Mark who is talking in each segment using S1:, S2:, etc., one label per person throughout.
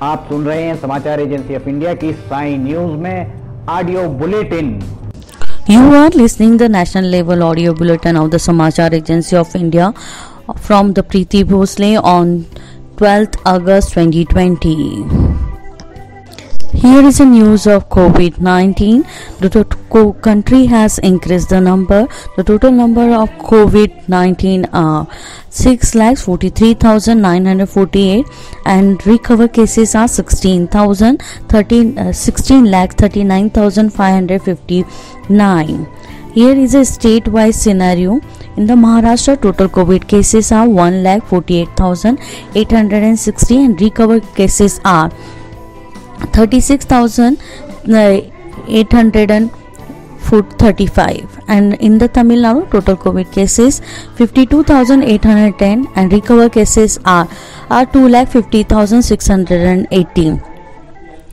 S1: आप सुन रहे हैं समाचार एजेंसी ऑफ इंडिया की साई न्यूज में audio bulletin.
S2: You are listening the national level audio bulletin of the Samachar Agency of India from the Preeti Bhosle on 12th August 2020. Here is a news of COVID-19. The country has increased the number. The total number of COVID-19 are 6,43,948 and recovered cases are 16,39,559. Here is a state-wise scenario. In the Maharashtra, total COVID cases are 1,48,860 and recovered cases are 36,835. And in the Tamil Nadu, total COVID cases 52,810 and recovered cases are 2,50,618.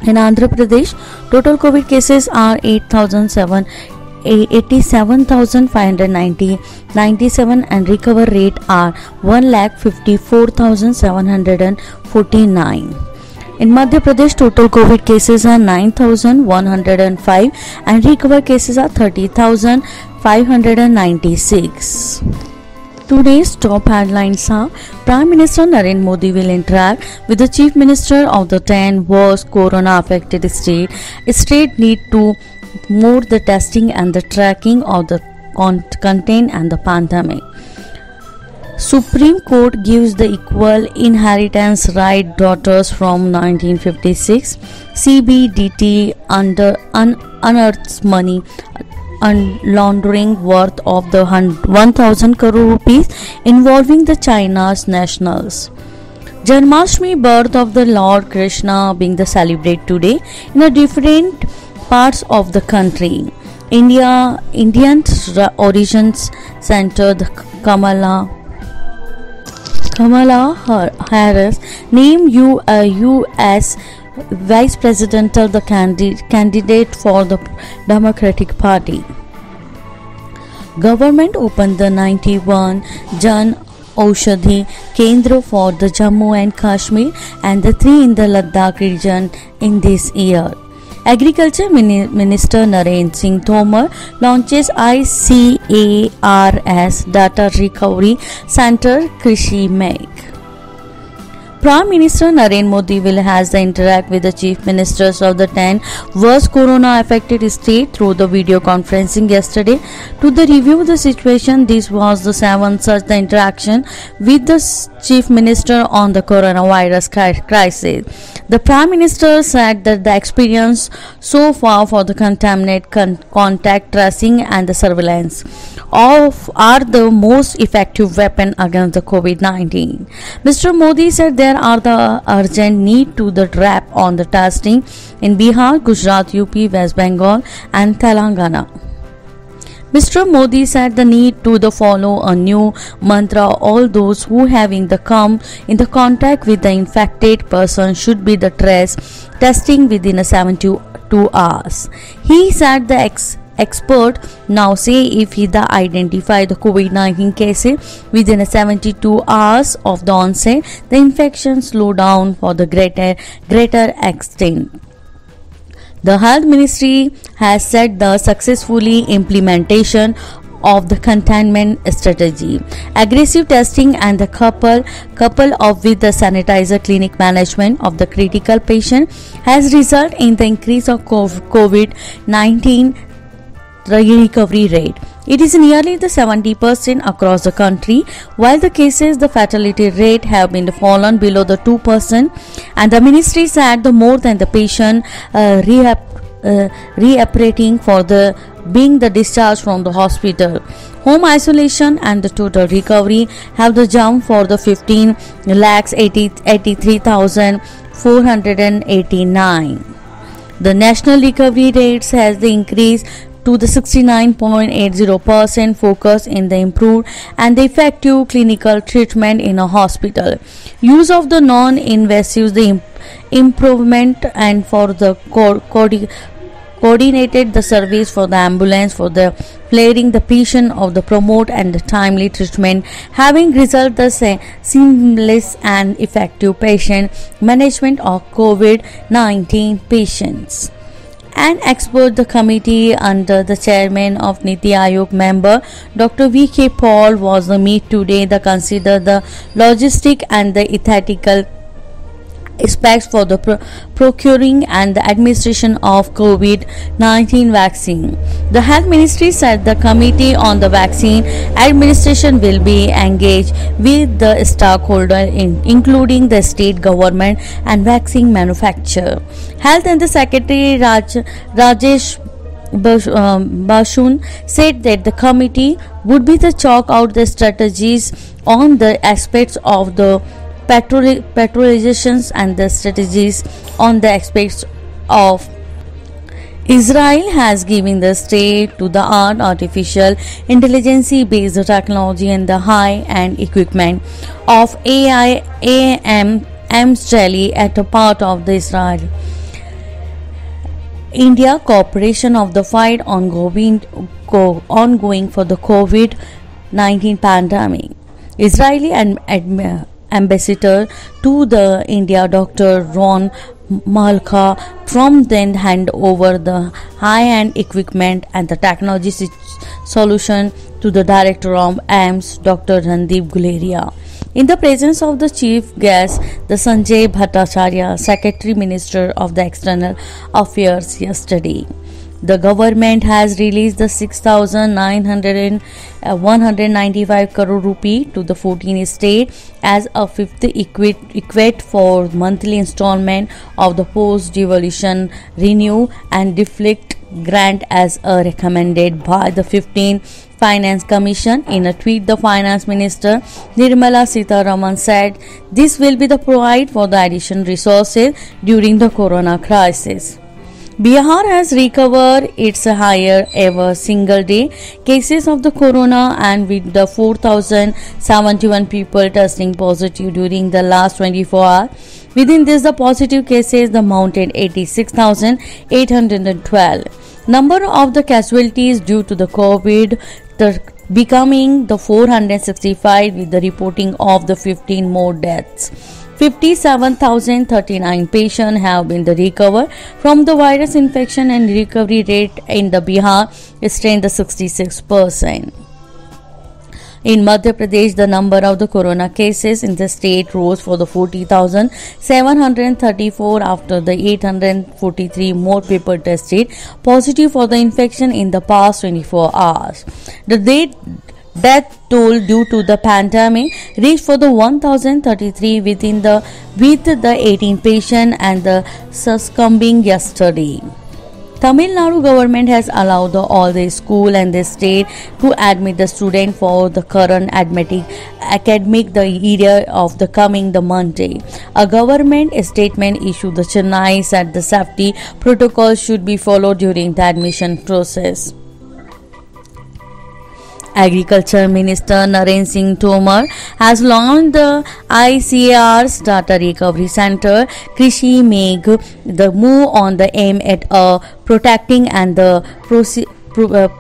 S2: In Andhra Pradesh, total COVID cases are 87,597 and recovery rate are 1,54,749. In Madhya Pradesh, total COVID cases are 9,105 and recovered cases are 30,596. Today's top headlines are: Prime Minister Narendra Modi will interact with the Chief Minister of the 10 worst corona-affected states. States need to more the testing and the tracking of the contain and the pandemic. Supreme Court gives the equal inheritance right daughters from 1956. CBDT unearths money laundering worth of the 1,000 crore rupees involving the China's nationals. Janmashtami, birth of the Lord Krishna, being the celebrated today in a different parts of the country. Indian Origins Center, the Kamala Harris named U.S. Vice Presidential the candidate for the Democratic Party. Government opened the 91 Jan Aushadhi Kendra for the Jammu and Kashmir and the 3 in the Ladakh region in this year. Agriculture Minister Narendra Singh Tomar launches ICARS Data Recovery Center Krishi Meg. Prime Minister Narendra Modi will has the interact with the chief ministers of the 10 worst corona-affected states through the video conferencing yesterday to the review the situation. This was the 7th such the interaction with the chief minister on the coronavirus crisis. The Prime Minister said that the experience so far for the contaminant contact tracing and the surveillance are the most effective weapon against the COVID-19. Mr. Modi said there are the urgent need to the wrap on the testing in Bihar, Gujarat, UP, West Bengal and Telangana. Mr. Modi said the need to the follow a new mantra. All those who having the come in the contact with the infected person should be the testing within a 72 hours. He said the expert now say if he identify the COVID-19 cases within a 72 hours of the onset, the infection slow down for the greater extent. The Health Ministry has said the successfully implementation of the containment strategy, aggressive testing and the couple of with the sanitizer clinic management of the critical patient has resulted in the increase of COVID-19 recovery rate. It is nearly the 70% across the country, while the cases, the fatality rate have been fallen below the 2%, and the ministry said the more than the patient reoperating for the being the discharge from the hospital. Home isolation and the total recovery have the jump for the 15,83,489. The national recovery rates has the increase to the 69.80%, focus in the improved and the effective clinical treatment in a hospital. Use of the non-invasive the improvement and for the coordinated the service for the ambulance for the clearing the patient of the promote and the timely treatment, having result the seamless and effective patient management of COVID-19 patients. An expert the committee under the chairman of Niti Aayog member Dr. V.K. Paul was the meet today to consider the logistic and the ethical aspects for the procuring and the administration of COVID-19 vaccine. The Health Ministry said the committee on the vaccine administration will be engaged with the stakeholders including the state government and vaccine manufacturer. Health and the Secretary Rajesh Bashun said that the committee would be to chalk out the strategies on the aspects of the patrolizations and the strategies on the aspects of Israel has given the state-to-the-art artificial intelligence-based technology and the high-end equipment of AIM's Delhi at a part of the Israel India cooperation of the fight ongoing for the COVID-19 pandemic. Israeli Ambassador to the India Dr. Ron Malka from then hand over the high-end equipment and the technology solution to the Director of AIMS Dr. Randeep Guleria. In the presence of the chief guest, the Sanjay Bhattacharya, Secretary Minister of the External Affairs yesterday. The government has released the 6,195 crore rupee to the 14 states as a fifth equate for monthly installment of the post-devolution renew and deflect grant as recommended by the 15th Finance Commission. In a tweet, the Finance Minister Nirmala Sitharaman said this will be the provide for the additional resources during the corona crisis. Bihar has recovered its higher ever single day cases of the corona and with the 4,071 people testing positive during the last 24 hours. Within this, the positive cases the mounted 86,812. Number of the casualties due to the COVID becoming the 465 with the reporting of the 15 more deaths. 57,039 patients have been recovered from the virus infection and recovery rate in the Bihar is the 66%. In Madhya Pradesh, the number of the corona cases in the state rose for the 40,734 after the 843 more people tested positive for the infection in the past 24 hours. The death toll due to the pandemic reached for the 1,033 with the 18 patients and the succumbing yesterday. Tamil Nadu government has allowed all the school and the state to admit the student for the current academic the year of the coming the Monday. A government statement issued the Chennai said the safety protocols should be followed during the admission process. Agriculture Minister Narendra Singh Tomar has launched the ICAR's Data Recovery Center, Krishi Megh, the move on the aim at protecting and the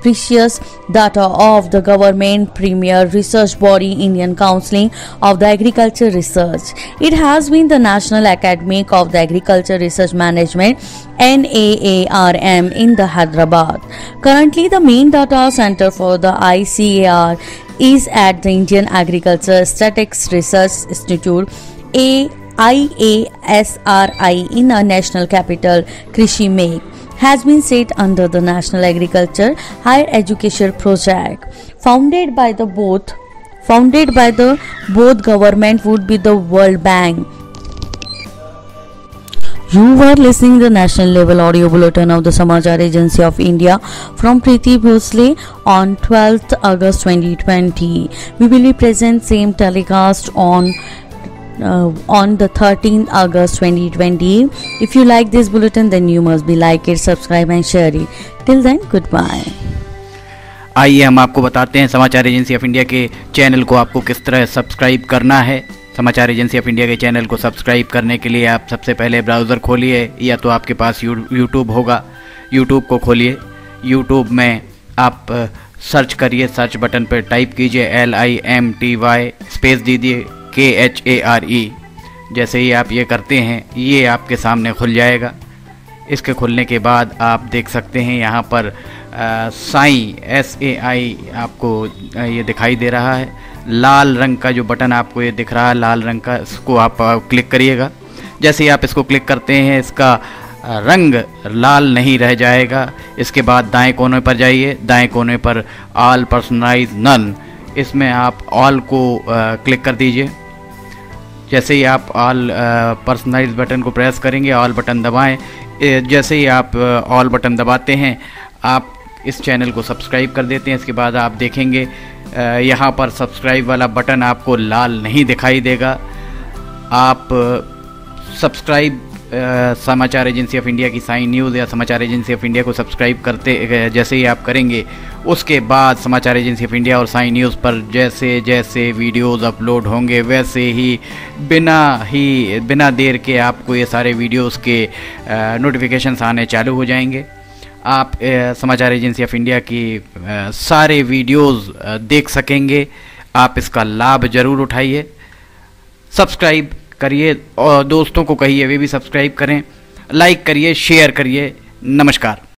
S2: precious data of the government premier research body Indian Council of the Agriculture Research. It has been the National Academy of the Agriculture Research Management NAARM in the Hyderabad. Currently, the main data center for the ICAR is at the Indian Agriculture Statistics Research Institute IASRI in a national capital Krishi Megh has been set under the National Agriculture Higher Education Project founded by the both government would be the World Bank. You were listening to the national level audio bulletin of the Samachar Agency of India from Preeti Bhosle on 12th August 2020. We will be present same telecast on the 13th August 2020. If you like this bulletin, then you must be like it, subscribe and share it. Till then, goodbye.
S1: आइए हम आपको बताते हैं समाचार agency of India के channel को आपको किस तरह सब्सक्राइब करना है। समाचार एजेंसी ऑफ इंडिया के चैनल को सब्सक्राइब करने के लिए आप सबसे पहले ब्राउज़र खोलिए या तो आपके पास यूट्यूब होगा। यूट्यूब को खोलिए। यूट्यूब में आप सर्च करिए, सर्च बटन पर टाइप कीजिए LIMTY स्पेस दीजिए KHARE। जैसे ही आप ये करते हैं ये आपके सामने खुल जाएगा। इसके खुलने के बाद आप देख सकते हैं यहाँ पर साई SAI आपको ये दिखाई दे रहा है। लाल रंग का जो बटन आपको ये दिख रहा है लाल रंग का, इसको आप क्लिक करिएगा। जैसे ही आप इसको क्लिक करते हैं इसका रंग लाल नहीं रह जाएगा। इसके बाद दाएं कोने पर जाइए, दाएं कोने पर ऑल पर्सनलाइज नन, इसमें आप ऑल को क्लिक कर दीजिए। जैसे ही आप ऑल पर्सनलाइज बटन को प्रेस करेंगे, ऑल बटन दबाएं। जैसे ही आप ऑल बटन दबाते हैं आप इस चैनल को सब्सक्राइब कर देते हैं। इसके बाद आप देखेंगे यहाँ पर सब्सक्राइब वाला बटन आपको लाल नहीं दिखाई देगा। आप सब्सक्राइब समाचार एजेंसी ऑफ इंडिया की साइन न्यूज़ या समाचार एजेंसी ऑफ इंडिया को सब्सक्राइब करते जैसे ही आप करेंगे, उसके बाद समाचार एजेंसी ऑफ इंडिया और साइन न्यूज़ पर जैसे जैसे वीडियोज़ अपलोड होंगे वैसे ही बिना देर के आपको ये सारे वीडियोज़ के नोटिफिकेशंस आने चालू हो जाएंगे। आप समाचार एजेंसी ऑफ इंडिया की सारे वीडियोज़ देख सकेंगे। आप इसका लाभ ज़रूर उठाइए, सब्सक्राइब करिए और दोस्तों को कहिए वे भी सब्सक्राइब करें, लाइक करिए, शेयर करिए। नमस्कार।